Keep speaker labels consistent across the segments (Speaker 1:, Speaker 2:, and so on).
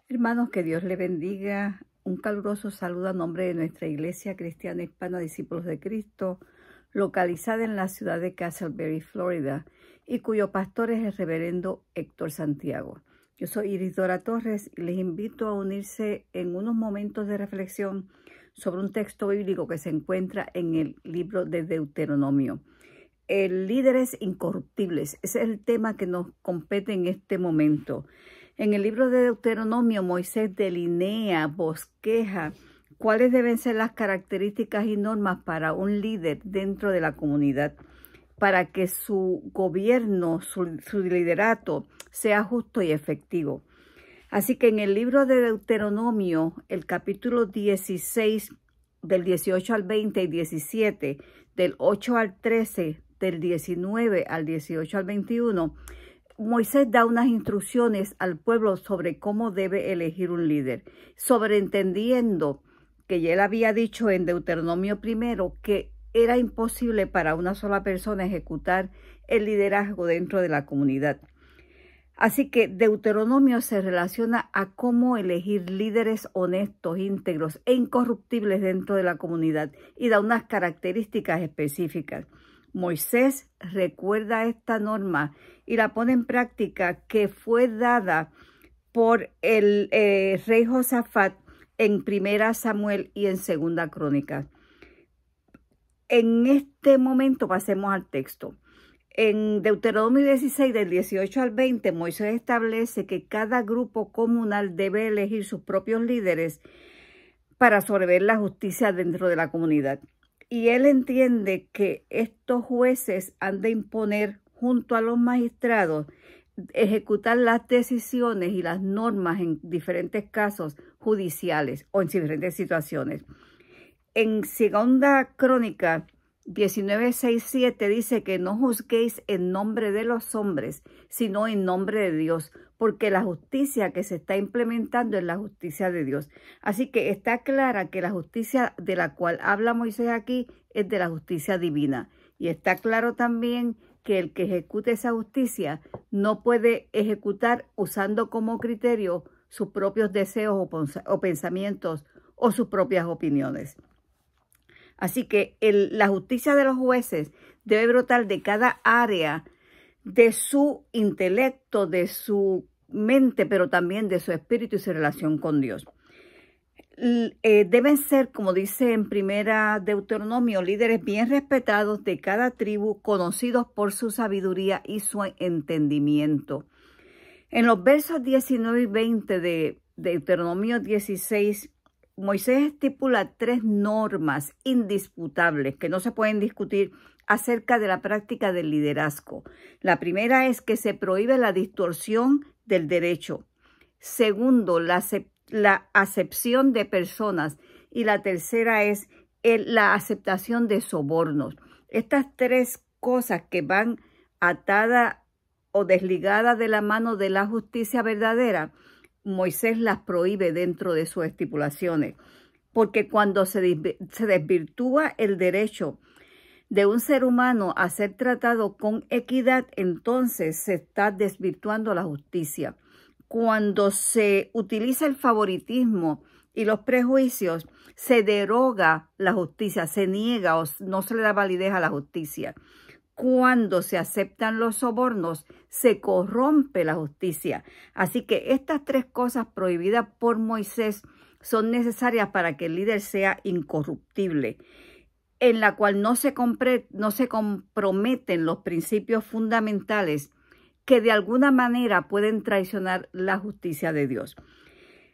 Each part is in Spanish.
Speaker 1: Hermanos, que Dios le bendiga. Un caluroso saludo a nombre de nuestra Iglesia Cristiana Hispana Discípulos de Cristo, localizada en la ciudad de Castleberry, Florida, y cuyo pastor es el reverendo Héctor Santiago. Yo soy Iris Dora Torres y les invito a unirse en unos momentos de reflexión sobre un texto bíblico que se encuentra en el libro de Deuteronomio. Líderes incorruptibles, ese es el tema que nos compete en este momento. En el libro de Deuteronomio, Moisés delinea, bosqueja cuáles deben ser las características y normas para un líder dentro de la comunidad, para que su gobierno, su liderato, sea justo y efectivo. Así que en el libro de Deuteronomio, el capítulo 16, del 18 al 20 y 17, del 8 al 13, del 19 al 18 al 21, Moisés da unas instrucciones al pueblo sobre cómo debe elegir un líder, sobreentendiendo que ya él había dicho en Deuteronomio primero que era imposible para una sola persona ejecutar el liderazgo dentro de la comunidad. Así que Deuteronomio se relaciona a cómo elegir líderes honestos, íntegros e incorruptibles dentro de la comunidad y da unas características específicas. Moisés recuerda esta norma y la pone en práctica, que fue dada por el rey Josafat en 1 Samuel y en 2 Crónicas. En este momento pasemos al texto. En Deuteronomio 16, del 18 al 20, Moisés establece que cada grupo comunal debe elegir sus propios líderes para sobrever la justicia dentro de la comunidad. Y él entiende que estos jueces han de imponer junto a los magistrados, ejecutar las decisiones y las normas en diferentes casos judiciales o en diferentes situaciones. En 2 Crónicas 19:6-7 dice que no juzguéis en nombre de los hombres, sino en nombre de Dios, porque la justicia que se está implementando es la justicia de Dios. Así que está clara que la justicia de la cual habla Moisés aquí es de la justicia divina. Y está claro también que el que ejecute esa justicia no puede ejecutar usando como criterio sus propios deseos o pensamientos o sus propias opiniones. Así que la justicia de los jueces debe brotar de cada área de su intelecto, de su mente, pero también de su espíritu y su relación con Dios. Deben ser, como dice en 1 Deuteronomio, líderes bien respetados de cada tribu, conocidos por su sabiduría y su entendimiento. En los versos 19 y 20 de Deuteronomio 16, Moisés estipula 3 normas indisputables que no se pueden discutir acerca de la práctica del liderazgo. La primera es que se prohíbe la distorsión del derecho. Segundo, la acepción de personas. Y la tercera es la aceptación de sobornos. Estas 3 cosas que van atadas o desligadas de la mano de la justicia verdadera, Moisés las prohíbe dentro de sus estipulaciones, porque cuando se desvirtúa el derecho de un ser humano a ser tratado con equidad, entonces se está desvirtuando la justicia. Cuando se utiliza el favoritismo y los prejuicios, se deroga la justicia, se niega o no se le da validez a la justicia. Cuando se aceptan los sobornos, se corrompe la justicia. Así que estas 3 cosas prohibidas por Moisés son necesarias para que el líder sea incorruptible, en la cual no se comprometen los principios fundamentales que de alguna manera pueden traicionar la justicia de Dios.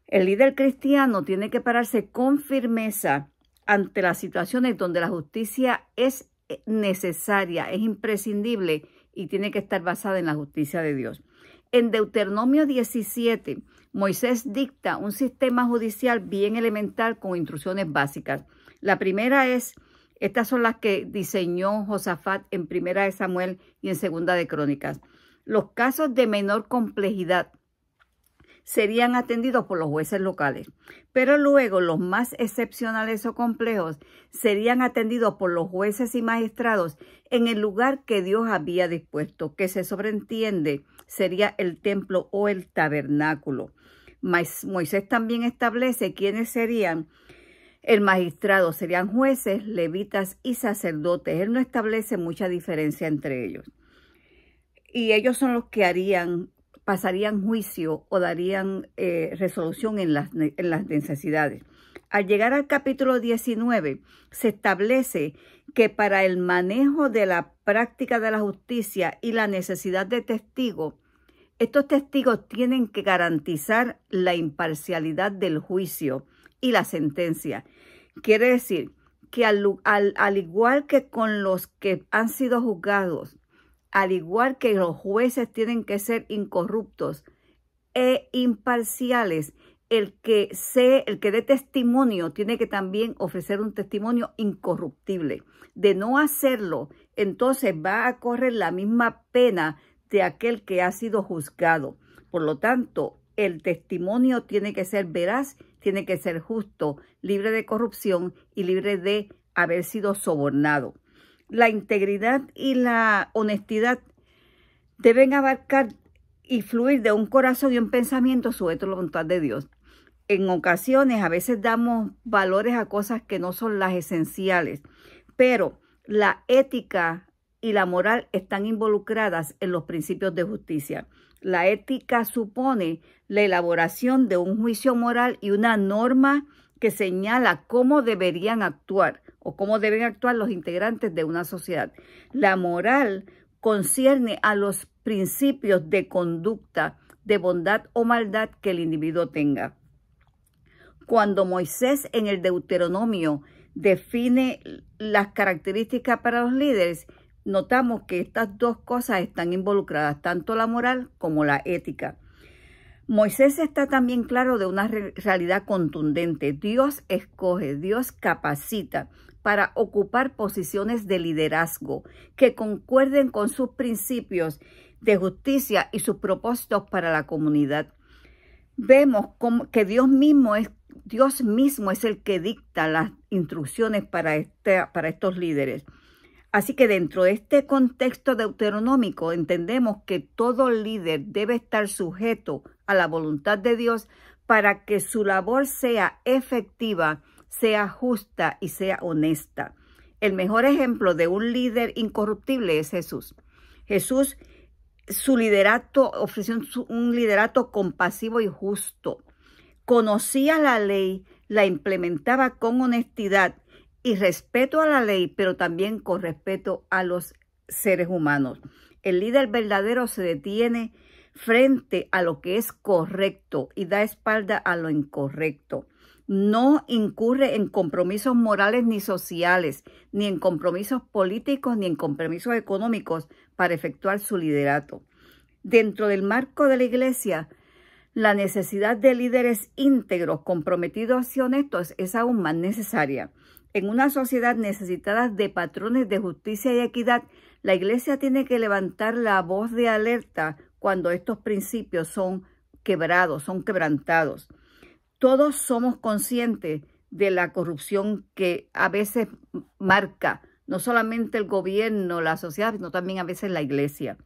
Speaker 1: El líder cristiano tiene que pararse con firmeza ante las situaciones donde la justicia es necesaria, es imprescindible y tiene que estar basada en la justicia de Dios. En Deuteronomio 17, Moisés dicta un sistema judicial bien elemental con instrucciones básicas. La primera estas son las que diseñó Josafat en 1 Samuel y en 2 Crónicas. Los casos de menor complejidad serían atendidos por los jueces locales, pero luego los más excepcionales o complejos serían atendidos por los jueces y magistrados en el lugar que Dios había dispuesto, que se sobreentiende sería el templo o el tabernáculo. Moisés también establece quiénes serían el magistrado, serían jueces, levitas y sacerdotes. Él no establece mucha diferencia entre ellos. Y ellos son los que pasarían juicio o darían resolución en las necesidades. Al llegar al capítulo 19, se establece que para el manejo de la práctica de la justicia y la necesidad de testigos, estos testigos tienen que garantizar la imparcialidad del juicio y la sentencia. Quiere decir que al igual que con los que han sido juzgados, al igual que los jueces tienen que ser incorruptos e imparciales, el que dé testimonio tiene que también ofrecer un testimonio incorruptible. De no hacerlo, entonces va a correr la misma pena de aquel que ha sido juzgado. Por lo tanto, el testimonio tiene que ser veraz, tiene que ser justo, libre de corrupción y libre de haber sido sobornado. La integridad y la honestidad deben abarcar y fluir de un corazón y un pensamiento sujeto a la voluntad de Dios. En ocasiones, a veces damos valores a cosas que no son las esenciales, pero la ética y la moral están involucradas en los principios de justicia. La ética supone la elaboración de un juicio moral y una norma que señala cómo deberían actuar o cómo deben actuar los integrantes de una sociedad. La moral concierne a los principios de conducta, de bondad o maldad que el individuo tenga. Cuando Moisés en el Deuteronomio define las características para los líderes, notamos que estas dos cosas están involucradas, tanto la moral como la ética. Moisés está también claro de una realidad contundente. Dios escoge, Dios capacita para ocupar posiciones de liderazgo que concuerden con sus principios de justicia y sus propósitos para la comunidad. Vemos que Dios mismo es el que dicta las instrucciones para estos líderes. Así que dentro de este contexto deuteronómico entendemos que todo líder debe estar sujeto a la voluntad de Dios para que su labor sea efectiva, sea justa y sea honesta. El mejor ejemplo de un líder incorruptible es Jesús. Jesús, su liderato, ofreció un liderato compasivo y justo. Conocía la ley, la implementaba con honestidad y respeto a la ley, pero también con respeto a los seres humanos. El líder verdadero se detiene frente a lo que es correcto y da espalda a lo incorrecto. No incurre en compromisos morales ni sociales, ni en compromisos políticos, ni en compromisos económicos para efectuar su liderato. Dentro del marco de la iglesia, la necesidad de líderes íntegros, comprometidos y honestos es aún más necesaria. En una sociedad necesitada de patrones de justicia y equidad, la iglesia tiene que levantar la voz de alerta cuando estos principios son quebrantados. Todos somos conscientes de la corrupción que a veces marca no solamente el gobierno, la sociedad, sino también a veces la iglesia.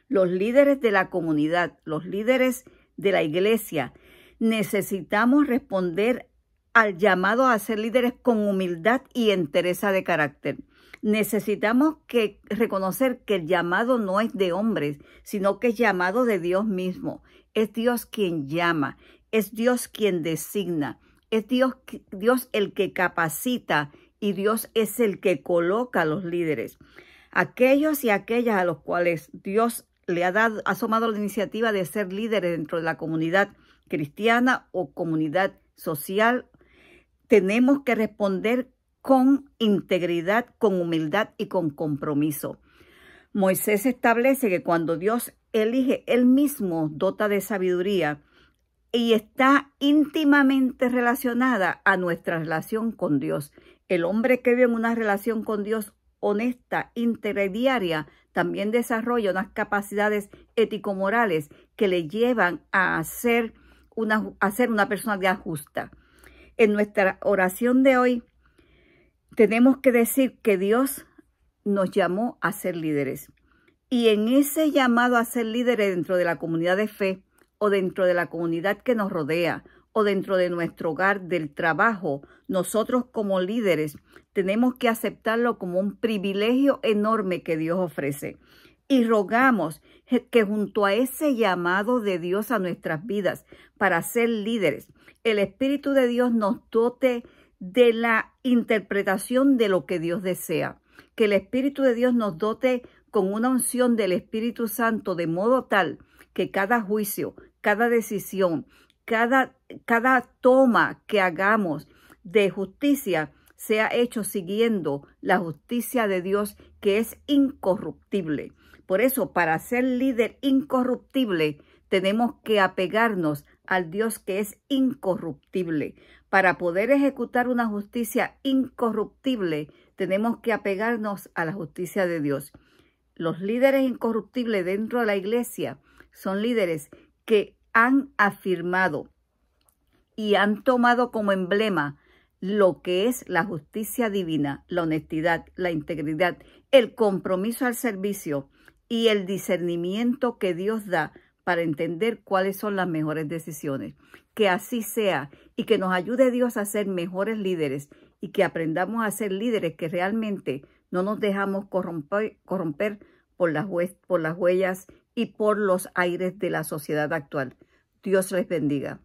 Speaker 1: Los líderes de la comunidad, los líderes de la iglesia, necesitamos responder al llamado a ser líderes con humildad y entereza de carácter. Necesitamos reconocer que el llamado no es de hombres, sino que es llamado de Dios mismo. Es Dios quien llama, es Dios quien designa, es Dios el que capacita y Dios es el que coloca a los líderes. Aquellos y aquellas a los cuales Dios le ha tomado la iniciativa de ser líderes dentro de la comunidad cristiana o comunidad social, tenemos que responder con integridad, con humildad y con compromiso. Moisés establece que cuando Dios elige, Él mismo dota de sabiduría y está íntimamente relacionada a nuestra relación con Dios. El hombre que vive en una relación con Dios honesta, íntegra y diaria, también desarrolla unas capacidades ético-morales que le llevan a ser una personalidad justa. En nuestra oración de hoy tenemos que decir que Dios nos llamó a ser líderes. Y en ese llamado a ser líderes dentro de la comunidad de fe, o dentro de la comunidad que nos rodea o dentro de nuestro hogar, del trabajo, nosotros como líderes tenemos que aceptarlo como un privilegio enorme que Dios ofrece. Y rogamos que junto a ese llamado de Dios a nuestras vidas para ser líderes, el Espíritu de Dios nos dote de la interpretación de lo que Dios desea. Que el Espíritu de Dios nos dote con una unción del Espíritu Santo de modo tal que cada juicio, cada decisión, cada toma que hagamos de justicia sea hecho siguiendo la justicia de Dios, que es incorruptible. Por eso, para ser líder incorruptible, tenemos que apegarnos al Dios que es incorruptible. Para poder ejecutar una justicia incorruptible, tenemos que apegarnos a la justicia de Dios. Los líderes incorruptibles dentro de la iglesia son líderes que han afirmado y han tomado como emblema lo que es la justicia divina, la honestidad, la integridad, el compromiso al servicio y el discernimiento que Dios da para entender cuáles son las mejores decisiones. Que así sea y que nos ayude Dios a ser mejores líderes y que aprendamos a ser líderes que realmente no nos dejamos corromper por las huellas y por los aires de la sociedad actual. Dios les bendiga.